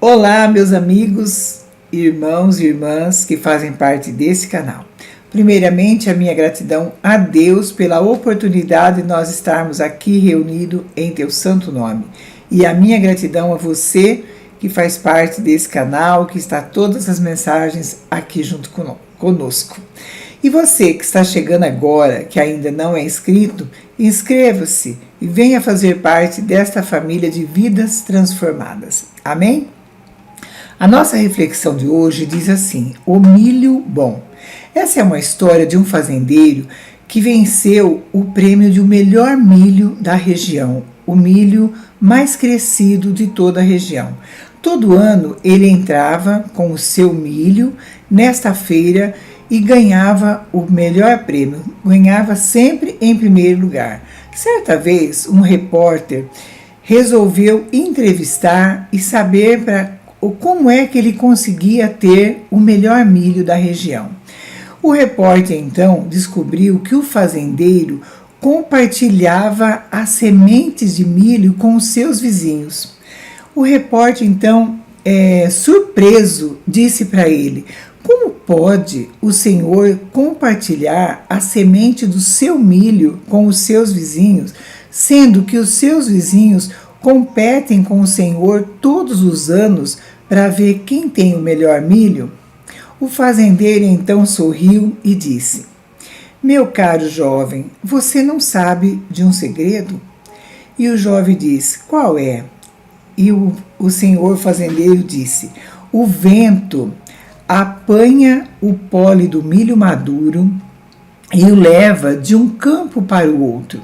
Olá, meus amigos, irmãos e irmãs que fazem parte desse canal. Primeiramente, a minha gratidão a Deus pela oportunidade de nós estarmos aqui reunidos em Teu santo nome. E a minha gratidão a você que faz parte desse canal, que está todas as mensagens aqui junto conosco. E você que está chegando agora, que ainda não é inscrito, inscreva-se e venha fazer parte desta família de vidas transformadas. Amém? A nossa reflexão de hoje diz assim: o milho bom. Essa é uma história de um fazendeiro que venceu o prêmio de o melhor milho da região, o milho mais crescido de toda a região. Todo ano ele entrava com o seu milho nesta feira e ganhava o melhor prêmio, ganhava sempre em primeiro lugar. Certa vez, um repórter resolveu entrevistar e saber como é que ele conseguia ter o melhor milho da região. O repórter, então, descobriu que o fazendeiro compartilhava as sementes de milho com os seus vizinhos. O repórter, então, surpreso, disse para ele: como pode o senhor compartilhar a semente do seu milho com os seus vizinhos, sendo que os seus vizinhos competem com o senhor todos os anos para ver quem tem o melhor milho? O fazendeiro então sorriu e disse: meu caro jovem, você não sabe de um segredo? E o jovem disse: qual é? E o senhor fazendeiro disse: o vento apanha o pólen do milho maduro e o leva de um campo para o outro.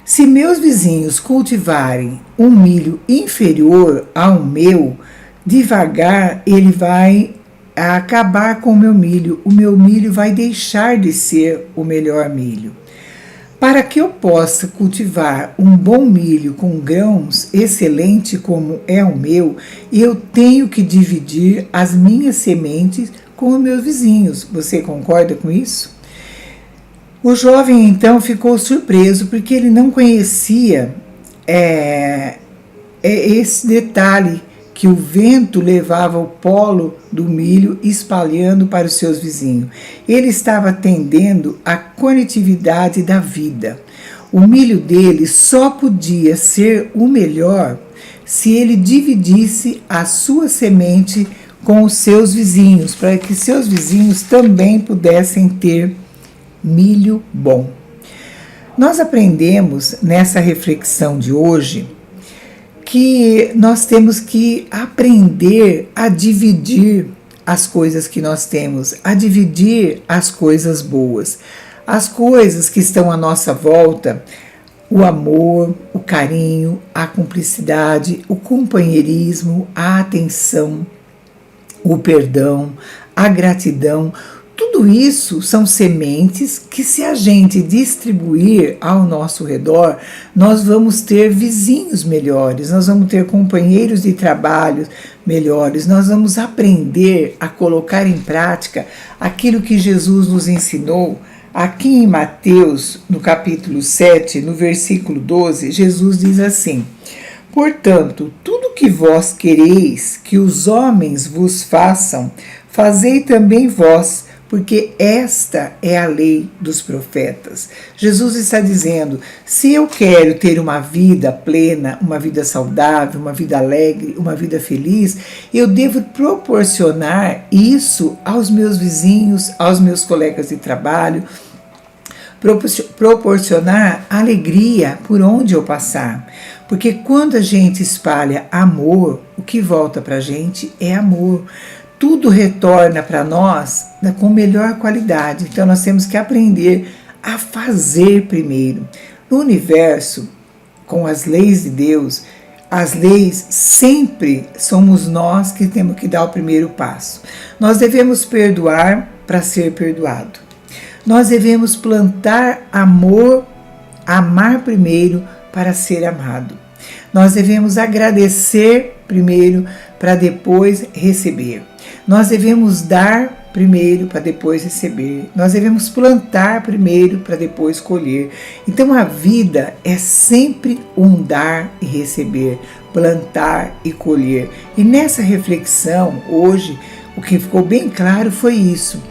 Se meus vizinhos cultivarem um milho inferior ao meu, devagar ele vai acabar com o meu milho vai deixar de ser o melhor milho. Para que eu possa cultivar um bom milho com grãos excelente como é o meu, eu tenho que dividir as minhas sementes com os meus vizinhos. Você concorda com isso? O jovem então ficou surpreso porque ele não conhecia esse detalhe, que o vento levava o polo do milho espalhando para os seus vizinhos. Ele estava atendendo à conectividade da vida. O milho dele só podia ser o melhor se ele dividisse a sua semente com os seus vizinhos, para que seus vizinhos também pudessem ter milho bom. Nós aprendemos nessa reflexão de hoje que nós temos que aprender a dividir as coisas que nós temos, a dividir as coisas boas, as coisas que estão à nossa volta, o amor, o carinho, a cumplicidade, o companheirismo, a atenção, o perdão, a gratidão. Tudo isso são sementes que, se a gente distribuir ao nosso redor, nós vamos ter vizinhos melhores, nós vamos ter companheiros de trabalho melhores, nós vamos aprender a colocar em prática aquilo que Jesus nos ensinou. Aqui em Mateus, no capítulo 7, no versículo 12, Jesus diz assim: portanto, tudo que vós quereis que os homens vos façam, fazei também vós, porque esta é a lei dos profetas. Jesus está dizendo: se eu quero ter uma vida plena, uma vida saudável, uma vida alegre, uma vida feliz, eu devo proporcionar isso aos meus vizinhos, aos meus colegas de trabalho, proporcionar alegria por onde eu passar. Porque quando a gente espalha amor, o que volta para a gente é amor. Tudo retorna para nós com melhor qualidade. Então nós temos que aprender a fazer primeiro. No universo, com as leis de Deus, as leis sempre somos nós que temos que dar o primeiro passo. Nós devemos perdoar para ser perdoado. Nós devemos plantar amor, amar primeiro para ser amado. Nós devemos agradecer primeiro para depois receber. Nós devemos dar primeiro para depois receber. Nós devemos plantar primeiro para depois colher. Então a vida é sempre um dar e receber, plantar e colher. E nessa reflexão, hoje, o que ficou bem claro foi isso.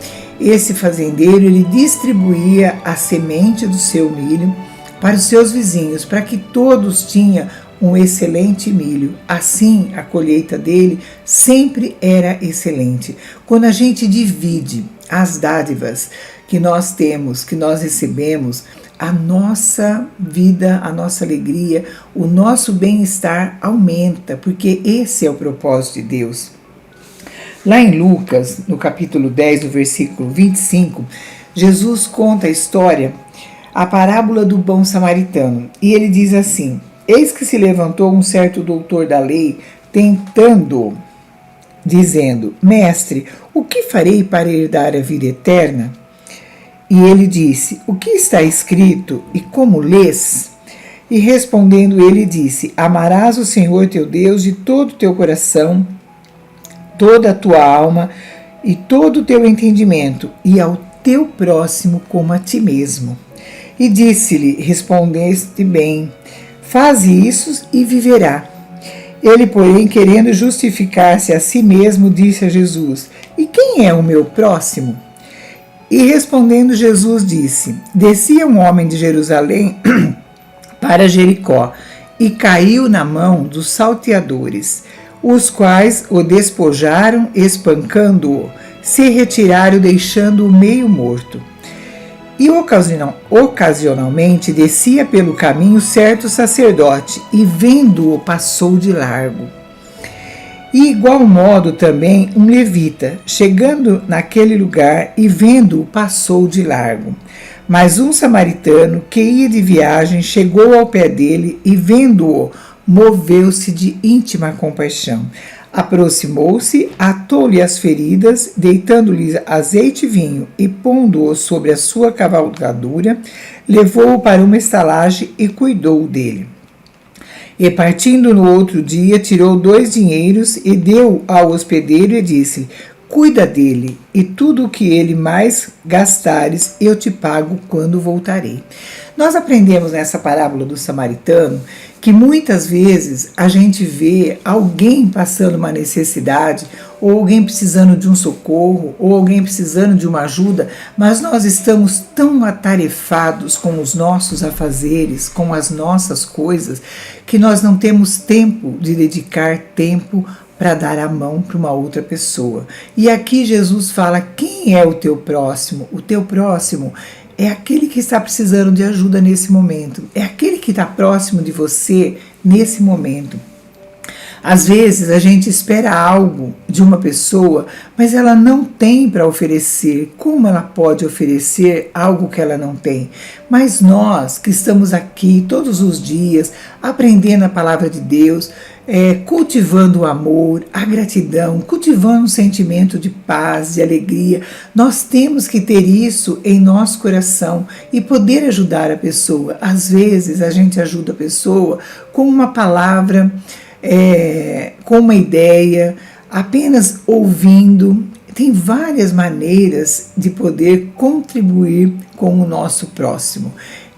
Esse fazendeiro, ele distribuía a semente do seu milho para os seus vizinhos, para que todos tinham um excelente milho. Assim, a colheita dele sempre era excelente. Quando a gente divide as dádivas que nós temos, que nós recebemos, a nossa vida, a nossa alegria, o nosso bem-estar aumenta, porque esse é o propósito de Deus. Lá em Lucas, no capítulo 10, no versículo 25, Jesus conta a história, a parábola do bom samaritano. E ele diz assim: eis que se levantou um certo doutor da lei, tentando, dizendo: mestre, o que farei para herdar a vida eterna? E ele disse: o que está escrito e como lês? E respondendo ele disse: amarás o Senhor teu Deus de todo o teu coração, toda a tua alma e todo o teu entendimento, e ao teu próximo como a ti mesmo. E disse-lhe: respondeste bem, faze isso e viverá. Ele, porém, querendo justificar-se a si mesmo, disse a Jesus: e quem é o meu próximo? E respondendo Jesus disse: descia um homem de Jerusalém para Jericó, e caiu na mão dos salteadores, os quais o despojaram, espancando-o, se retiraram, deixando-o meio morto. E ocasionalmente descia pelo caminho certo sacerdote, e vendo-o passou de largo. E igual modo também um levita, chegando naquele lugar e vendo-o passou de largo. Mas um samaritano que ia de viagem chegou ao pé dele e vendo-o, moveu-se de íntima compaixão. Aproximou-se, atou-lhe as feridas, deitando-lhe azeite e vinho, e pondo-o sobre a sua cavalgadura, levou-o para uma estalagem e cuidou dele. E partindo no outro dia, tirou 2 dinheiros e deu ao hospedeiro e disse: cuida dele, e tudo o que ele mais gastares eu te pago quando voltarei. Nós aprendemos nessa parábola do samaritano que muitas vezes a gente vê alguém passando uma necessidade, ou alguém precisando de um socorro, ou alguém precisando de uma ajuda, mas nós estamos tão atarefados com os nossos afazeres, com as nossas coisas, que nós não temos tempo de dedicar tempo para dar a mão para uma outra pessoa. E aqui Jesus fala: quem é o teu próximo? O teu próximo é aquele que está precisando de ajuda nesse momento, é aquele que está próximo de você nesse momento. Às vezes a gente espera algo de uma pessoa, mas ela não tem para oferecer. Como ela pode oferecer algo que ela não tem? Mas nós que estamos aqui todos os dias, aprendendo a palavra de Deus, cultivando o amor, a gratidão, cultivando um sentimento de paz, de alegria, nós temos que ter isso em nosso coração e poder ajudar a pessoa. Às vezes a gente ajuda a pessoa com uma palavra, com uma ideia, apenas ouvindo. Tem várias maneiras de poder contribuir com o nosso próximo.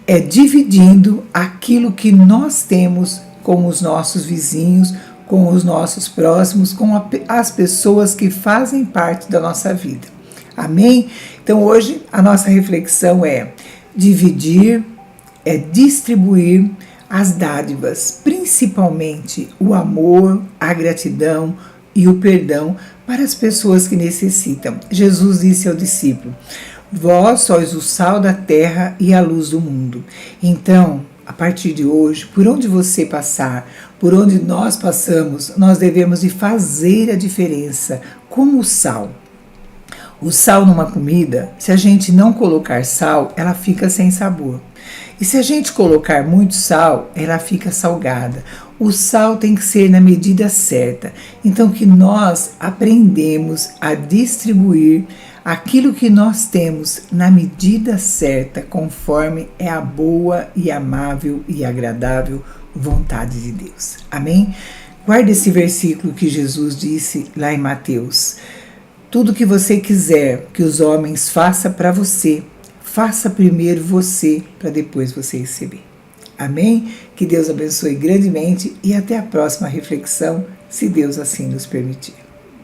É dividindo aquilo que nós temos com os nossos vizinhos, com os nossos próximos, com as pessoas que fazem parte da nossa vida. Amém? Então hoje a nossa reflexão é dividir, é distribuir as dádivas, principalmente o amor, a gratidão e o perdão para as pessoas que necessitam. Jesus disse ao discípulo: vós sois o sal da terra e a luz do mundo. Então, a partir de hoje, por onde você passar, por onde nós passamos, nós devemos de fazer a diferença, como o sal. O sal numa comida, se a gente não colocar sal, ela fica sem sabor. E se a gente colocar muito sal, ela fica salgada. O sal tem que ser na medida certa. Então que nós aprendemos a distribuir aquilo que nós temos na medida certa, conforme é a boa e amável e agradável vontade de Deus. Amém? Guarde esse versículo que Jesus disse lá em Mateus: Tudo que você quiser que os homens façam para você, faça primeiro você, para depois você receber. Amém? Que Deus abençoe grandemente e até a próxima reflexão, se Deus assim nos permitir.